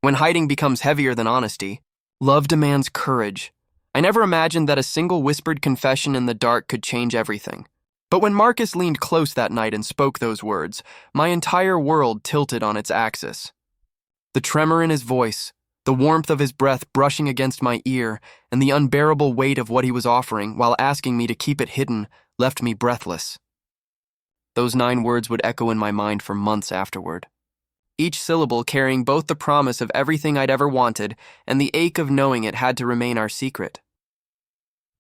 When hiding becomes heavier than honesty, love demands courage. I never imagined that a single whispered confession in the dark could change everything. But when Marcus leaned close that night and spoke those words, my entire world tilted on its axis. The tremor in his voice, the warmth of his breath brushing against my ear, and the unbearable weight of what he was offering while asking me to keep it hidden left me breathless. Those 9 words would echo in my mind for months afterward, each syllable carrying both the promise of everything I'd ever wanted and the ache of knowing it had to remain our secret.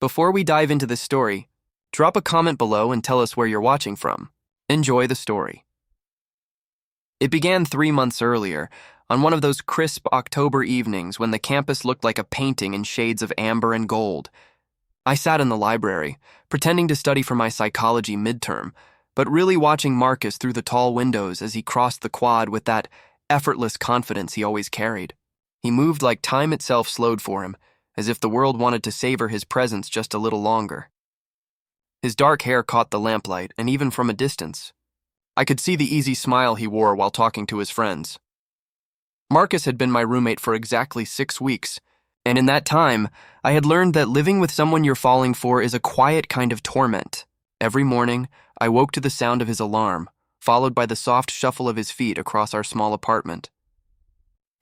Before we dive into this story, drop a comment below and tell us where you're watching from. Enjoy the story. It began 3 months earlier, on one of those crisp October evenings when the campus looked like a painting in shades of amber and gold. I sat in the library, pretending to study for my psychology midterm, but really watching Marcus through the tall windows as he crossed the quad with that effortless confidence he always carried. He moved like time itself slowed for him, as if the world wanted to savor his presence just a little longer. His dark hair caught the lamplight, and even from a distance, I could see the easy smile he wore while talking to his friends. Marcus had been my roommate for exactly 6 weeks, and in that time, I had learned that living with someone you're falling for is a quiet kind of torment. Every morning, I woke to the sound of his alarm, followed by the soft shuffle of his feet across our small apartment.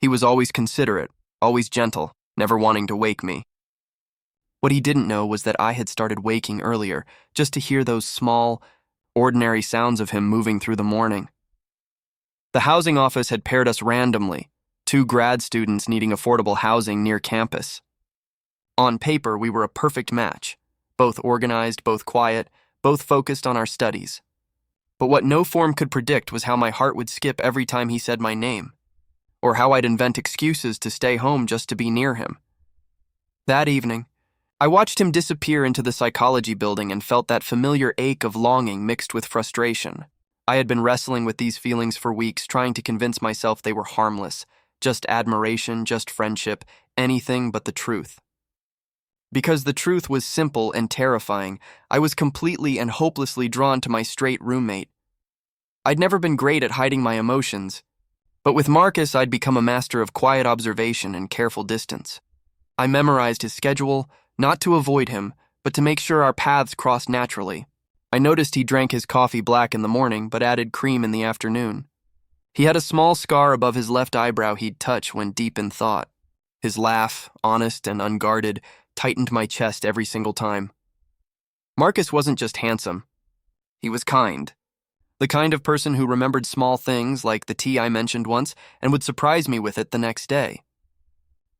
He was always considerate, always gentle, never wanting to wake me. What he didn't know was that I had started waking earlier, just to hear those small, ordinary sounds of him moving through the morning. The housing office had paired us randomly, 2 grad students needing affordable housing near campus. On paper, we were a perfect match, both organized, both quiet, both focused on our studies. But what no form could predict was how my heart would skip every time he said my name, or how I'd invent excuses to stay home just to be near him. That evening, I watched him disappear into the psychology building and felt that familiar ache of longing mixed with frustration. I had been wrestling with these feelings for weeks, trying to convince myself they were harmless, just admiration, just friendship, anything but the truth. Because the truth was simple and terrifying, I was completely and hopelessly drawn to my straight roommate. I'd never been great at hiding my emotions, but with Marcus I'd become a master of quiet observation and careful distance. I memorized his schedule, not to avoid him, but to make sure our paths crossed naturally. I noticed he drank his coffee black in the morning, but added cream in the afternoon. He had a small scar above his left eyebrow he'd touch when deep in thought. His laugh, honest and unguarded, tightened my chest every single time. Marcus wasn't just handsome. He was kind. The kind of person who remembered small things like the tea I mentioned once and would surprise me with it the next day.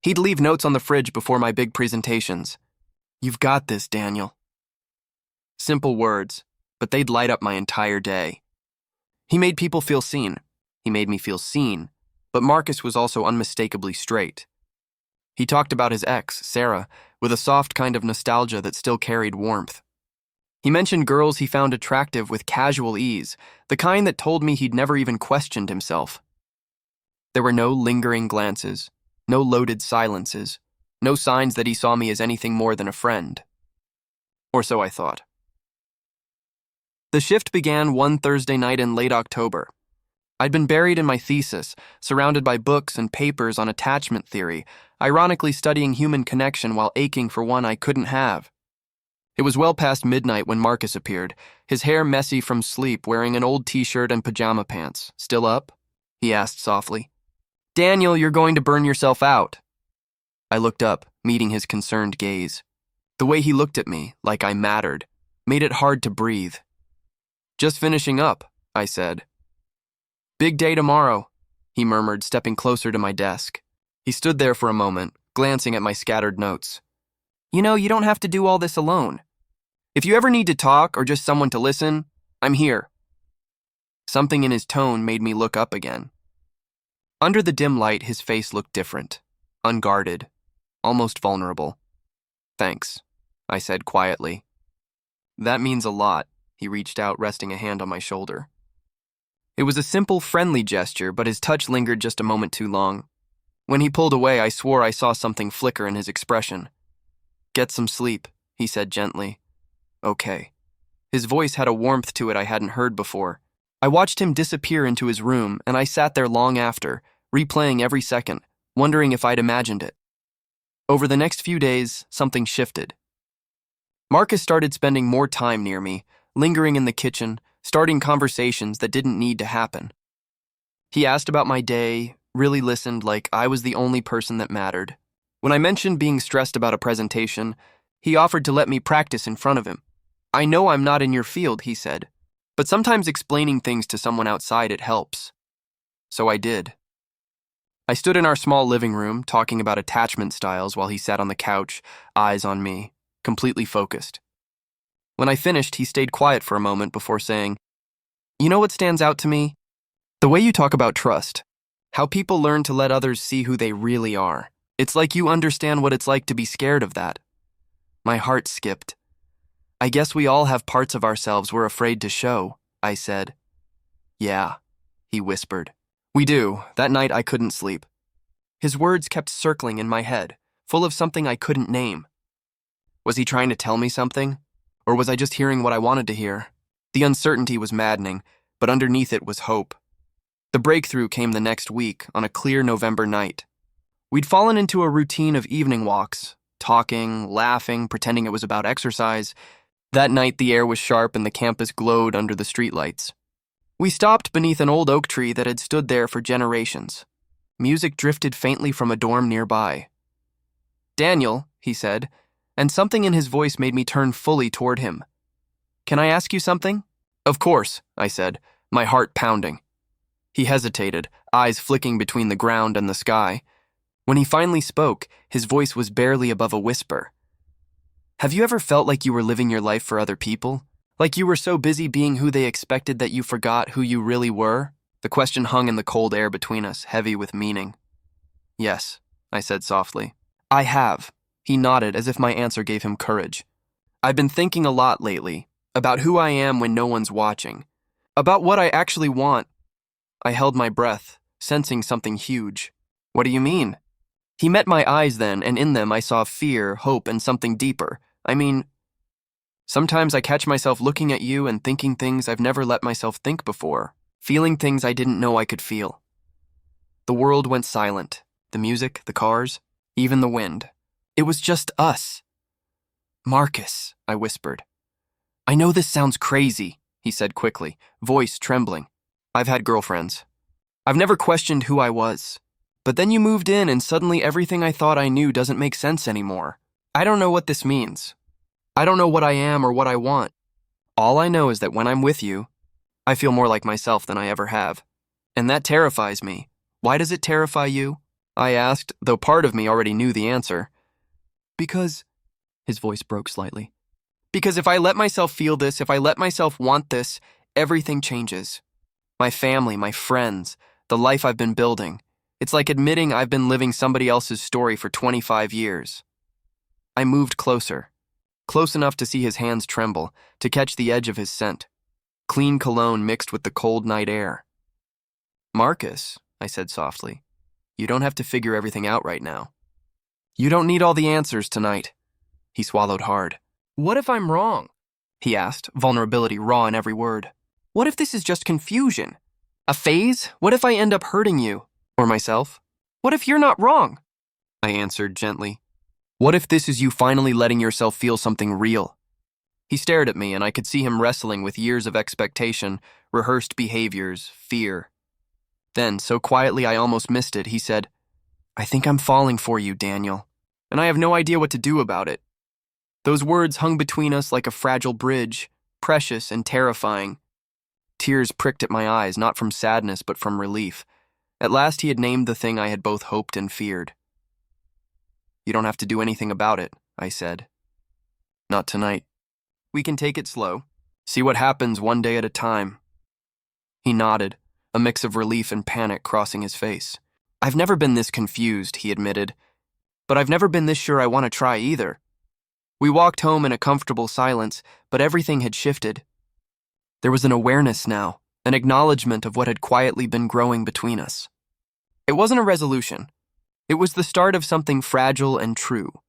He'd leave notes on the fridge before my big presentations. "You've got this, Daniel." Simple words, but they'd light up my entire day. He made people feel seen. He made me feel seen, but Marcus was also unmistakably straight. He talked about his ex, Sarah, with a soft kind of nostalgia that still carried warmth. He mentioned girls he found attractive with casual ease, the kind that told me he'd never even questioned himself. There were no lingering glances, no loaded silences, no signs that he saw me as anything more than a friend. Or so I thought. The shift began one Thursday night in late October. I'd been buried in my thesis, surrounded by books and papers on attachment theory, ironically studying human connection while aching for one I couldn't have. It was well past midnight when Marcus appeared, his hair messy from sleep, wearing an old t-shirt and pajama pants. "Still up?" he asked softly. "Daniel, you're going to burn yourself out." I looked up, meeting his concerned gaze. The way he looked at me, like I mattered, made it hard to breathe. "Just finishing up," I said. "Big day tomorrow," he murmured, stepping closer to my desk. He stood there for a moment, glancing at my scattered notes. "You know, you don't have to do all this alone. If you ever need to talk or just someone to listen, I'm here." Something in his tone made me look up again. Under the dim light, his face looked different, unguarded, almost vulnerable. "Thanks," I said quietly. "That means a lot," he reached out, resting a hand on my shoulder. It was a simple, friendly gesture, but his touch lingered just a moment too long. When he pulled away, I swore I saw something flicker in his expression. "Get some sleep," he said gently. "Okay." His voice had a warmth to it I hadn't heard before. I watched him disappear into his room, and I sat there long after, replaying every second, wondering if I'd imagined it. Over the next few days, something shifted. Marcus started spending more time near me, lingering in the kitchen, starting conversations that didn't need to happen. He asked about my day, really listened like I was the only person that mattered. When I mentioned being stressed about a presentation, he offered to let me practice in front of him. "I know I'm not in your field," he said, "but sometimes explaining things to someone outside it helps." So I did. I stood in our small living room, talking about attachment styles while he sat on the couch, eyes on me, completely focused. When I finished, he stayed quiet for a moment before saying, "You know what stands out to me? The way you talk about trust. How people learn to let others see who they really are. It's like you understand what it's like to be scared of that." My heart skipped. "I guess we all have parts of ourselves we're afraid to show," I said. "Yeah," he whispered. "We do." That night I couldn't sleep. His words kept circling in my head, full of something I couldn't name. Was he trying to tell me something? Or was I just hearing what I wanted to hear? The uncertainty was maddening, but underneath it was hope. The breakthrough came the next week, on a clear November night. We'd fallen into a routine of evening walks, talking, laughing, pretending it was about exercise. That night the air was sharp and the campus glowed under the streetlights. We stopped beneath an old oak tree that had stood there for generations. Music drifted faintly from a dorm nearby. "Daniel," he said, and something in his voice made me turn fully toward him. "Can I ask you something?" "Of course," I said, my heart pounding. He hesitated, eyes flicking between the ground and the sky. When he finally spoke, his voice was barely above a whisper. "Have you ever felt like you were living your life for other people? Like you were so busy being who they expected that you forgot who you really were?" The question hung in the cold air between us, heavy with meaning. "Yes," I said softly. "I have." He nodded as if my answer gave him courage. "I've been thinking a lot lately, about who I am when no one's watching, about what I actually want." I held my breath, sensing something huge. "What do you mean?" He met my eyes then, and in them I saw fear, hope, and something deeper. "I mean, sometimes I catch myself looking at you and thinking things I've never let myself think before, feeling things I didn't know I could feel." The world went silent, the music, the cars, even the wind. It was just us. "Marcus," I whispered. "I know this sounds crazy," he said quickly, voice trembling. "I've had girlfriends. I've never questioned who I was. But then you moved in and suddenly everything I thought I knew doesn't make sense anymore. I don't know what this means. I don't know what I am or what I want. All I know is that when I'm with you, I feel more like myself than I ever have. And that terrifies me." "Why does it terrify you?" I asked, though part of me already knew the answer. "Because," his voice broke slightly, "because if I let myself feel this, if I let myself want this, everything changes. My family, my friends, the life I've been building. It's like admitting I've been living somebody else's story for 25 years. I moved closer, close enough to see his hands tremble, to catch the edge of his scent. Clean cologne mixed with the cold night air. "Marcus," I said softly, "you don't have to figure everything out right now. You don't need all the answers tonight." He swallowed hard. "What if I'm wrong?" he asked, vulnerability raw in every word. "What if this is just confusion? A phase? What if I end up hurting you? Or myself? What if you're not wrong?" I answered gently. "What if this is you finally letting yourself feel something real?" He stared at me, and I could see him wrestling with years of expectation, rehearsed behaviors, fear. Then, so quietly I almost missed it, he said, "I think I'm falling for you, Daniel, and I have no idea what to do about it." Those words hung between us like a fragile bridge, precious and terrifying. Tears pricked at my eyes, not from sadness but from relief. At last he had named the thing I had both hoped and feared. "You don't have to do anything about it," I said. "Not tonight. We can take it slow. See what happens one day at a time." He nodded, a mix of relief and panic crossing his face. "I've never been this confused," he admitted. "But I've never been this sure I want to try either." We walked home in a comfortable silence, but everything had shifted. There was an awareness now, an acknowledgement of what had quietly been growing between us. It wasn't a resolution. It was the start of something fragile and true.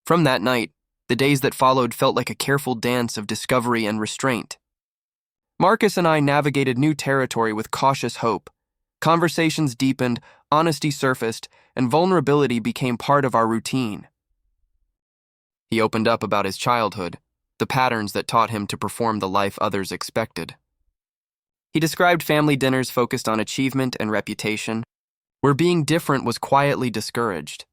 From that night, the days that followed felt like a careful dance of discovery and restraint. Marcus and I navigated new territory with cautious hope. Conversations deepened, honesty surfaced, and vulnerability became part of our routine. He opened up about his childhood, the patterns that taught him to perform the life others expected. He described family dinners focused on achievement and reputation, where being different was quietly discouraged.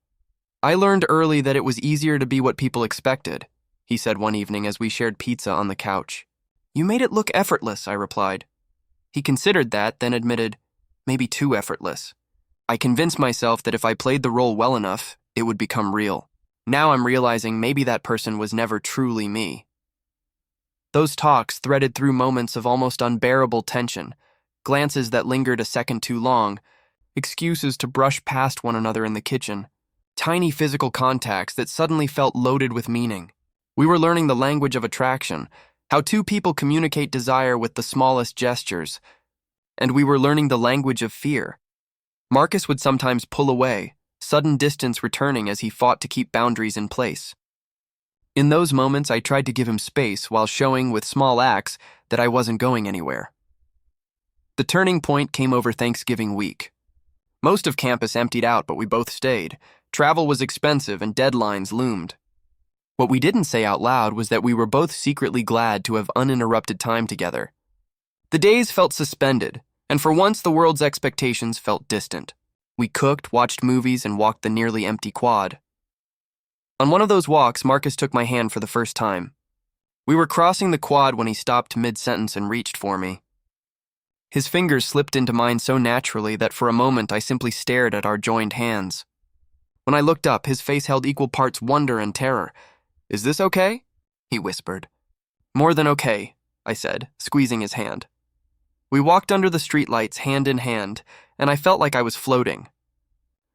I learned early that it was easier to be what people expected, he said one evening as we shared pizza on the couch. You made it look effortless, I replied. He considered that, then admitted, maybe too effortless. I convinced myself that if I played the role well enough, it would become real. Now I'm realizing maybe that person was never truly me. Those talks threaded through moments of almost unbearable tension, glances that lingered a second too long, excuses to brush past one another in the kitchen, tiny physical contacts that suddenly felt loaded with meaning. We were learning the language of attraction, how two people communicate desire with the smallest gestures, and we were learning the language of fear. Marcus would sometimes pull away, sudden distance returning as he fought to keep boundaries in place. In those moments, I tried to give him space while showing with small acts that I wasn't going anywhere. The turning point came over Thanksgiving week. Most of campus emptied out, but we both stayed. Travel was expensive and deadlines loomed. What we didn't say out loud was that we were both secretly glad to have uninterrupted time together. The days felt suspended, and for once the world's expectations felt distant. We cooked, watched movies, and walked the nearly empty quad. On one of those walks, Marcus took my hand for the first time. We were crossing the quad when he stopped mid-sentence and reached for me. His fingers slipped into mine so naturally that for a moment I simply stared at our joined hands. When I looked up, his face held equal parts wonder and terror. "Is this okay?" he whispered. "More than okay," I said, squeezing his hand. We walked under the streetlights hand in hand, and I felt like I was floating.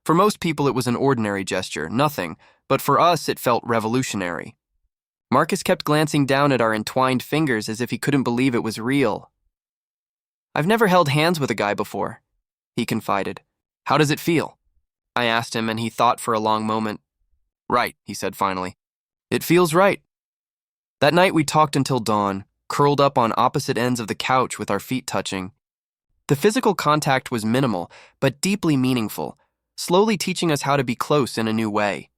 For most people it was an ordinary gesture, nothing, but for us it felt revolutionary. Marcus kept glancing down at our entwined fingers as if he couldn't believe it was real. "I've never held hands with a guy before," he confided. "How does it feel?" I asked him, and he thought for a long moment. "Right," he said finally. "It feels right." That night we talked until dawn, curled up on opposite ends of the couch with our feet touching. The physical contact was minimal, but deeply meaningful, slowly teaching us how to be close in a new way.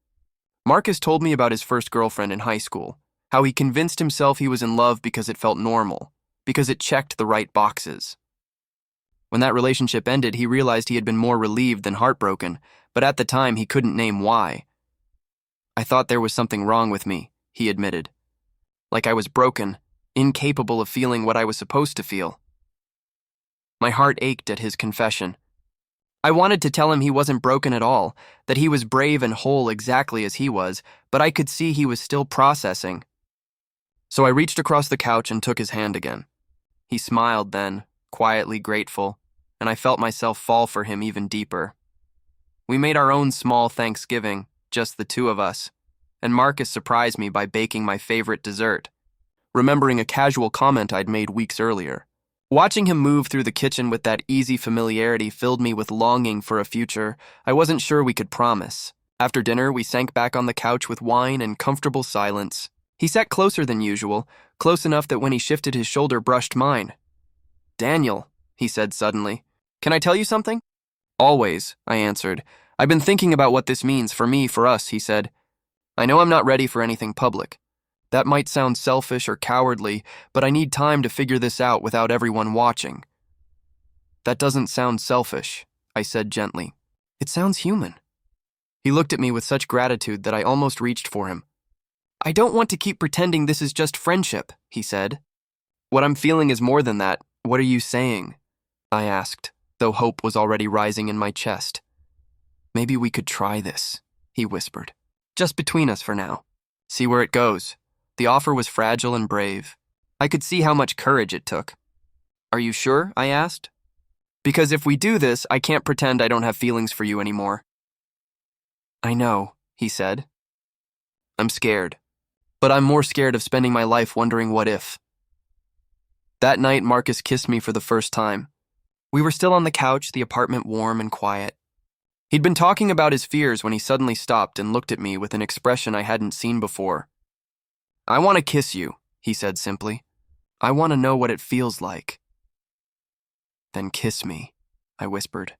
Marcus told me about his first girlfriend in high school, how he convinced himself he was in love because it felt normal, because it checked the right boxes. When that relationship ended, he realized he had been more relieved than heartbroken, but at the time he couldn't name why. "I thought there was something wrong with me," he admitted. "Like I was broken, incapable of feeling what I was supposed to feel." My heart ached at his confession. I wanted to tell him he wasn't broken at all, that he was brave and whole exactly as he was, but I could see he was still processing. So I reached across the couch and took his hand again. He smiled then, quietly grateful, and I felt myself fall for him even deeper. We made our own small Thanksgiving, just the two of us, and Marcus surprised me by baking my favorite dessert, remembering a casual comment I'd made weeks earlier. Watching him move through the kitchen with that easy familiarity filled me with longing for a future I wasn't sure we could promise. After dinner, we sank back on the couch with wine and comfortable silence. He sat closer than usual, close enough that when he shifted his shoulder brushed mine. "Daniel," he said suddenly, "can I tell you something?" "Always," I answered. "I've been thinking about what this means for me, for us," he said. "I know I'm not ready for anything public. That might sound selfish or cowardly, but I need time to figure this out without everyone watching." "That doesn't sound selfish," I said gently. "It sounds human." He looked at me with such gratitude that I almost reached for him. "I don't want to keep pretending this is just friendship," he said. "What I'm feeling is more than that. What are you saying?" I asked, though hope was already rising in my chest. "Maybe we could try this," he whispered. "Just between us for now. See where it goes." The offer was fragile and brave. I could see how much courage it took. "Are you sure?" I asked. "Because if we do this, I can't pretend I don't have feelings for you anymore." "I know," he said. "I'm scared. But I'm more scared of spending my life wondering what if." That night, Marcus kissed me for the first time. We were still on the couch, the apartment warm and quiet. He'd been talking about his fears when he suddenly stopped and looked at me with an expression I hadn't seen before. "I want to kiss you," he said simply. "I want to know what it feels like." "Then kiss me," I whispered.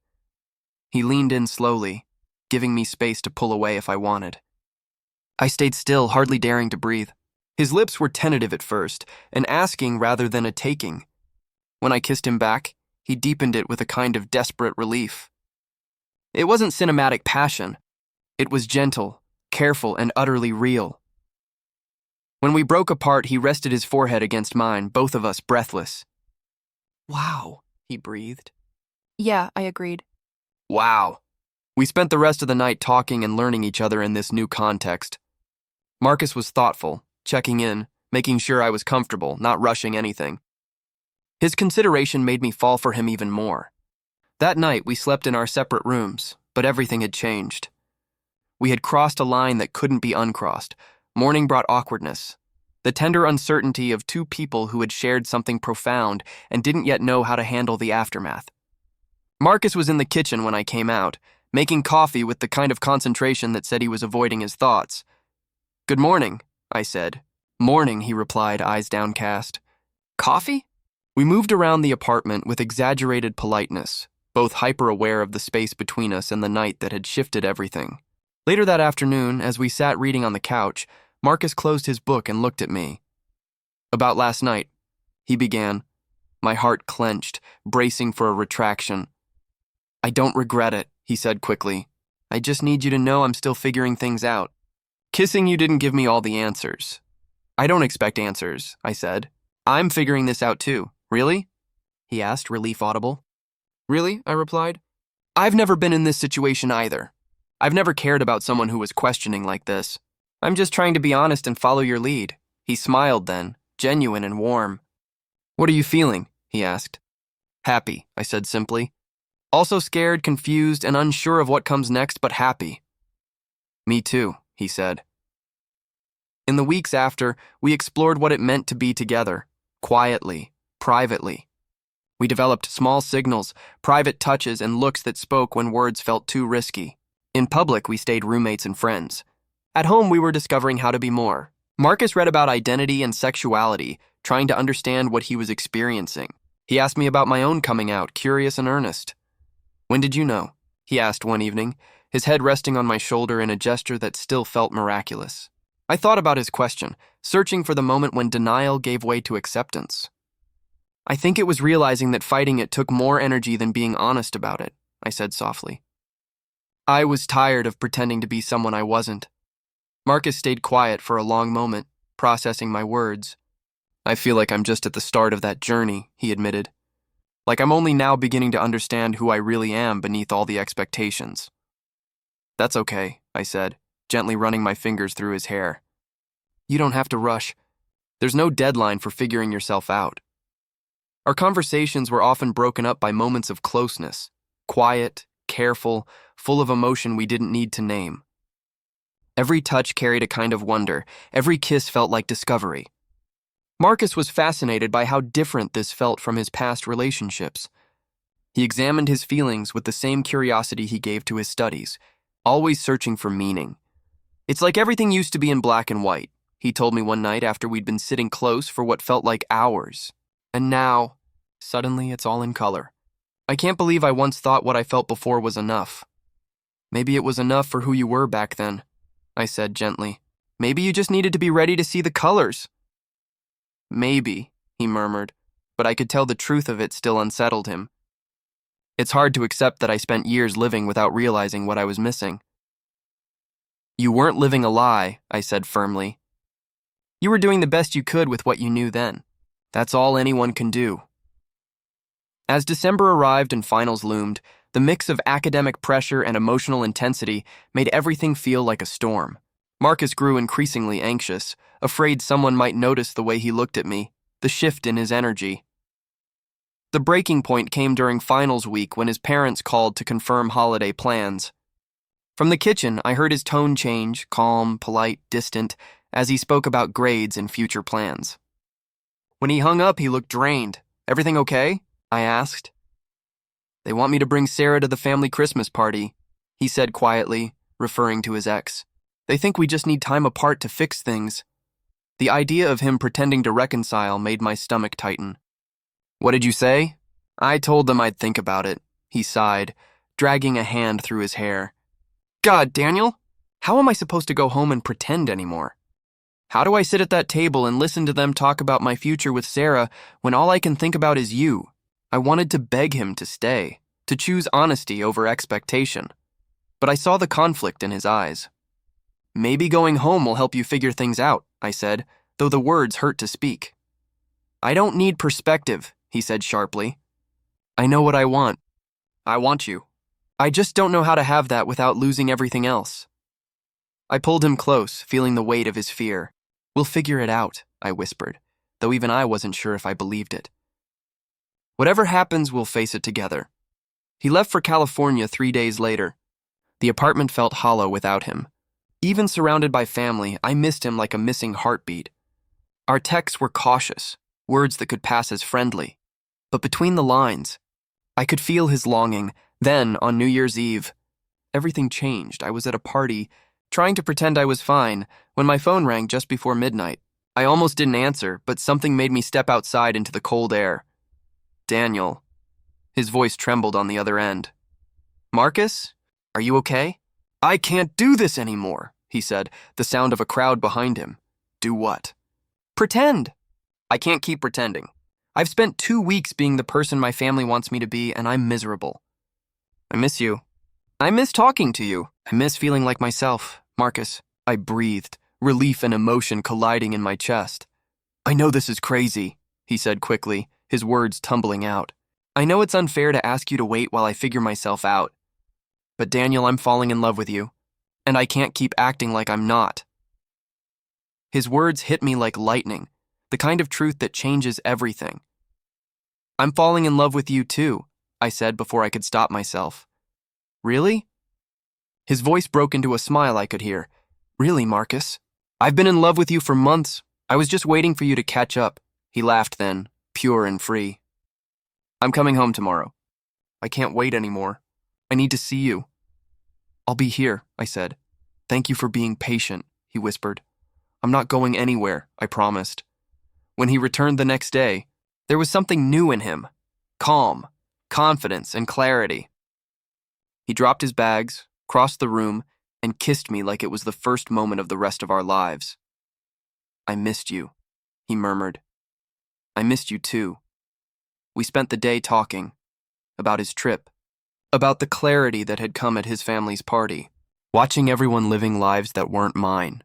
He leaned in slowly, giving me space to pull away if I wanted. I stayed still, hardly daring to breathe. His lips were tentative at first, an asking rather than a taking. When I kissed him back, he deepened it with a kind of desperate relief. It wasn't cinematic passion. It was gentle, careful, and utterly real. When we broke apart, he rested his forehead against mine, both of us breathless. "Wow," he breathed. Yeah, I agreed. Wow. We spent the rest of the night talking and learning each other in this new context. Marcus was thoughtful, checking in, making sure I was comfortable, not rushing anything. His consideration made me fall for him even more. That night, we slept in our separate rooms, but everything had changed. We had crossed a line that couldn't be uncrossed. Morning brought awkwardness, the tender uncertainty of two people who had shared something profound and didn't yet know how to handle the aftermath. Marcus was in the kitchen when I came out, making coffee with the kind of concentration that said he was avoiding his thoughts. "Good morning," I said. "Morning," he replied, eyes downcast. "Coffee?" We moved around the apartment with exaggerated politeness, both hyper-aware of the space between us and the night that had shifted everything. Later that afternoon, as we sat reading on the couch, Marcus closed his book and looked at me. "About last night," he began. My heart clenched, bracing for a retraction. "I don't regret it," he said quickly. "I just need you to know I'm still figuring things out. Kissing you didn't give me all the answers." "I don't expect answers," I said. "I'm figuring this out too." "Really?" he asked, relief audible. "Really?" I replied. "I've never been in this situation either. I've never cared about someone who was questioning like this. I'm just trying to be honest and follow your lead." He smiled then, genuine and warm. "What are you feeling?" he asked. "Happy," I said simply. "Also scared, confused, and unsure of what comes next, but happy." "Me too," he said. In the weeks after, we explored what it meant to be together, quietly, privately. We developed small signals, private touches, and looks that spoke when words felt too risky. In public, we stayed roommates and friends. At home, we were discovering how to be more. Marcus read about identity and sexuality, trying to understand what he was experiencing. He asked me about my own coming out, curious and earnest. "When did you know?" he asked one evening, his head resting on my shoulder in a gesture that still felt miraculous. I thought about his question, searching for the moment when denial gave way to acceptance. "I think it was realizing that fighting it took more energy than being honest about it," I said softly. I was tired of pretending to be someone I wasn't. Marcus stayed quiet for a long moment, processing my words. "I feel like I'm just at the start of that journey," he admitted. "Like I'm only now beginning to understand who I really am beneath all the expectations." "That's okay," I said, gently running my fingers through his hair. "You don't have to rush. There's no deadline for figuring yourself out." Our conversations were often broken up by moments of closeness, quiet, careful, full of emotion we didn't need to name. Every touch carried a kind of wonder, every kiss felt like discovery. Marcus was fascinated by how different this felt from his past relationships. He examined his feelings with the same curiosity he gave to his studies, always searching for meaning. "It's like everything used to be in black and white," he told me one night after we'd been sitting close for what felt like hours. "And now, suddenly it's all in color. I can't believe I once thought what I felt before was enough." "Maybe it was enough for who you were back then," I said gently. "Maybe you just needed to be ready to see the colors." "Maybe," he murmured, but I could tell the truth of it still unsettled him. It's hard to accept that I spent years living without realizing what I was missing. "You weren't living a lie," I said firmly. "You were doing the best you could with what you knew then. That's all anyone can do." As December arrived and finals loomed, the mix of academic pressure and emotional intensity made everything feel like a storm. Marcus grew increasingly anxious, afraid someone might notice the way he looked at me, the shift in his energy. The breaking point came during finals week when his parents called to confirm holiday plans. From the kitchen, I heard his tone change, calm, polite, distant, as he spoke about grades and future plans. When he hung up, he looked drained. "Everything okay?" I asked. "They want me to bring Sarah to the family Christmas party," he said quietly, referring to his ex. "They think we just need time apart to fix things." The idea of him pretending to reconcile made my stomach tighten. "What did you say?" "I told them I'd think about it," he sighed, dragging a hand through his hair. God, Daniel, how am I supposed to go home and pretend anymore? How do I sit at that table and listen to them talk about my future with Sarah when all I can think about is you? I wanted to beg him to stay, to choose honesty over expectation. But I saw the conflict in his eyes. Maybe going home will help you figure things out, I said, though the words hurt to speak. I don't need perspective, he said sharply. I know what I want. I want you. I just don't know how to have that without losing everything else. I pulled him close, feeling the weight of his fear. We'll figure it out, I whispered, though even I wasn't sure if I believed it. Whatever happens, we'll face it together. He left for California 3 days later. The apartment felt hollow without him. Even surrounded by family, I missed him like a missing heartbeat. Our texts were cautious, words that could pass as friendly. But between the lines, I could feel his longing. Then, on New Year's Eve, everything changed. I was at a party, trying to pretend I was fine, when my phone rang just before midnight. I almost didn't answer, but something made me step outside into the cold air. Daniel. His voice trembled on the other end. Marcus? Are you okay? I can't do this anymore, he said, the sound of a crowd behind him. Do what? Pretend. I can't keep pretending. I've spent 2 weeks being the person my family wants me to be, and I'm miserable. I miss you. I miss talking to you. I miss feeling like myself, Marcus. I breathed, relief and emotion colliding in my chest. I know this is crazy, he said quickly, his words tumbling out. I know it's unfair to ask you to wait while I figure myself out. But Daniel, I'm falling in love with you, and I can't keep acting like I'm not. His words hit me like lightning, the kind of truth that changes everything. I'm falling in love with you too, I said before I could stop myself. Really? His voice broke into a smile I could hear. Really, Marcus? I've been in love with you for months. I was just waiting for you to catch up. He laughed then, pure and free. I'm coming home tomorrow. I can't wait anymore. I need to see you. I'll be here, I said. Thank you for being patient, he whispered. I'm not going anywhere, I promised. When he returned the next day, there was something new in him. Calm, confidence, and clarity. He dropped his bags, crossed the room, and kissed me like it was the first moment of the rest of our lives. I missed you, he murmured. I missed you too. We spent the day talking about his trip, about the clarity that had come at his family's party, watching everyone living lives that weren't mine.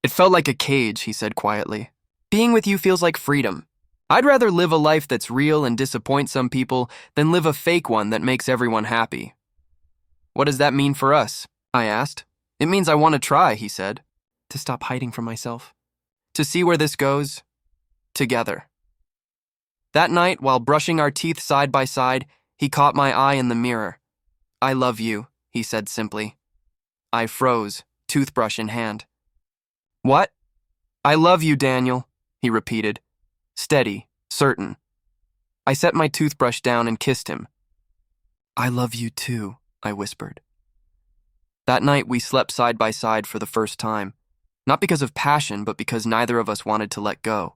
It felt like a cage, he said quietly. Being with you feels like freedom. I'd rather live a life that's real and disappoint some people than live a fake one that makes everyone happy. What does that mean for us? I asked. It means I want to try, he said. To stop hiding from myself. To see where this goes. Together. That night, while brushing our teeth side by side, he caught my eye in the mirror. I love you, he said simply. I froze, toothbrush in hand. What? I love you, Daniel, he repeated. Steady, certain. I set my toothbrush down and kissed him. I love you too, I whispered. That night we slept side by side for the first time, not because of passion, but because neither of us wanted to let go.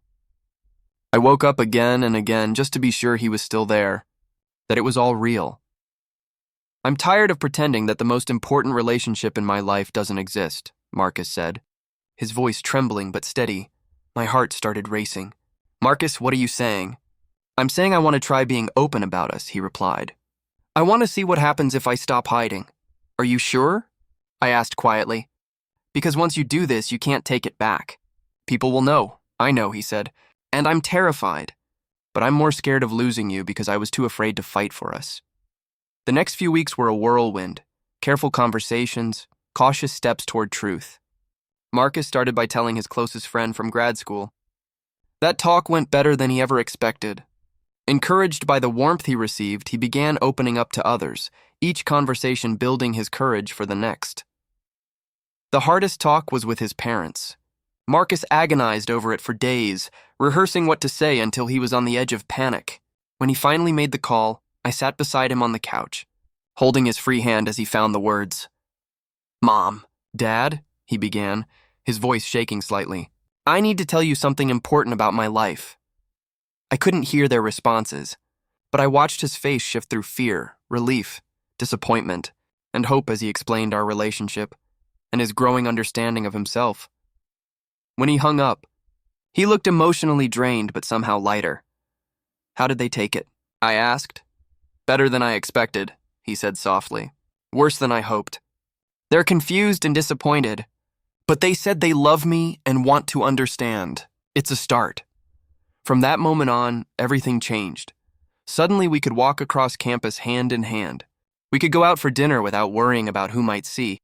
I woke up again and again just to be sure he was still there, that it was all real. I'm tired of pretending that the most important relationship in my life doesn't exist, Marcus said, his voice trembling but steady. My heart started racing. Marcus, what are you saying? I'm saying I want to try being open about us, he replied. I want to see what happens if I stop hiding. Are you sure? I asked quietly. Because once you do this, you can't take it back. People will know. I know, he said. And I'm terrified. But I'm more scared of losing you because I was too afraid to fight for us. The next few weeks were a whirlwind. Careful conversations, cautious steps toward truth. Marcus started by telling his closest friend from grad school. That talk went better than he ever expected. Encouraged by the warmth he received, he began opening up to others, each conversation building his courage for the next. The hardest talk was with his parents. Marcus agonized over it for days, rehearsing what to say until he was on the edge of panic. When he finally made the call, I sat beside him on the couch, holding his free hand as he found the words. Mom, Dad, he began, his voice shaking slightly. I need to tell you something important about my life. I couldn't hear their responses. but I watched his face shift through fear, relief, disappointment, and hope as he explained our relationship and his growing understanding of himself. When he hung up, he looked emotionally drained but somehow lighter. "How did they take it?" I asked. "Better than I expected," he said softly. "Worse than I hoped. They're confused and disappointed, but they said they love me and want to understand. It's a start." From that moment on, everything changed. Suddenly, we could walk across campus hand in hand. We could go out for dinner without worrying about who might see.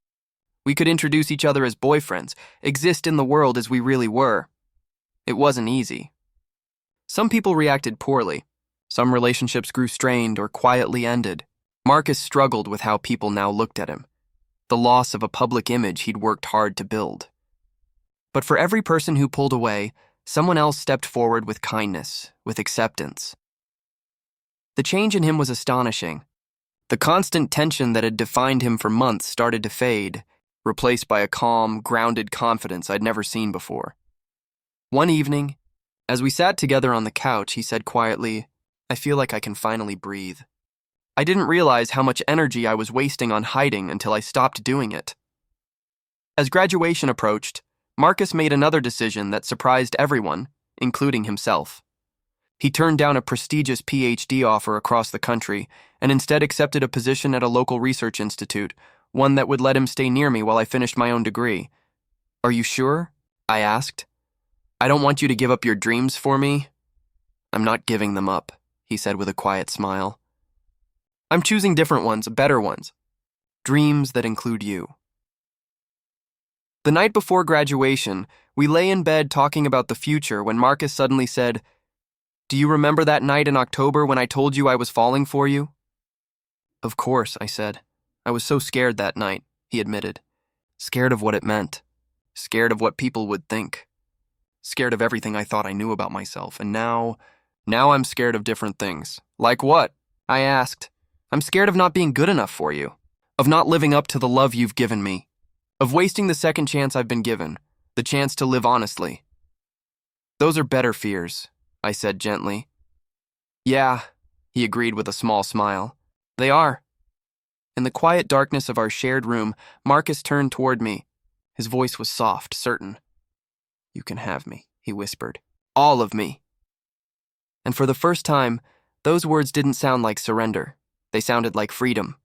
We could introduce each other as boyfriends, exist in the world as we really were. It wasn't easy. Some people reacted poorly. Some relationships grew strained or quietly ended. Marcus struggled with how people now looked at him, the loss of a public image he'd worked hard to build. But for every person who pulled away, someone else stepped forward with kindness, with acceptance. The change in him was astonishing. The constant tension that had defined him for months started to fade, replaced by a calm, grounded confidence I'd never seen before. One evening, as we sat together on the couch, he said quietly, "I feel like I can finally breathe." I didn't realize how much energy I was wasting on hiding until I stopped doing it. As graduation approached, Marcus made another decision that surprised everyone, including himself. He turned down a prestigious PhD offer across the country and instead accepted a position at a local research institute, one that would let him stay near me while I finished my own degree. "Are you sure?" I asked. "I don't want you to give up your dreams for me." "I'm not giving them up," he said with a quiet smile. "I'm choosing different ones, better ones. Dreams that include you." The night before graduation, we lay in bed talking about the future when Marcus suddenly said, "Do you remember that night in October when I told you I was falling for you?" "Of course," I said. "I was so scared that night," he admitted. Scared of what it meant. Scared of what people would think. Scared of everything I thought I knew about myself. And now I'm scared of different things. "Like what?" I asked. "I'm scared of not being good enough for you. Of not living up to the love you've given me. Of wasting the second chance I've been given. The chance to live honestly." "Those are better fears," I said gently. "Yeah," he agreed with a small smile. "They are." In the quiet darkness of our shared room, Marcus turned toward me. His voice was soft, certain. "You can have me," he whispered. "All of me." And for the first time, those words didn't sound like surrender. They sounded like freedom.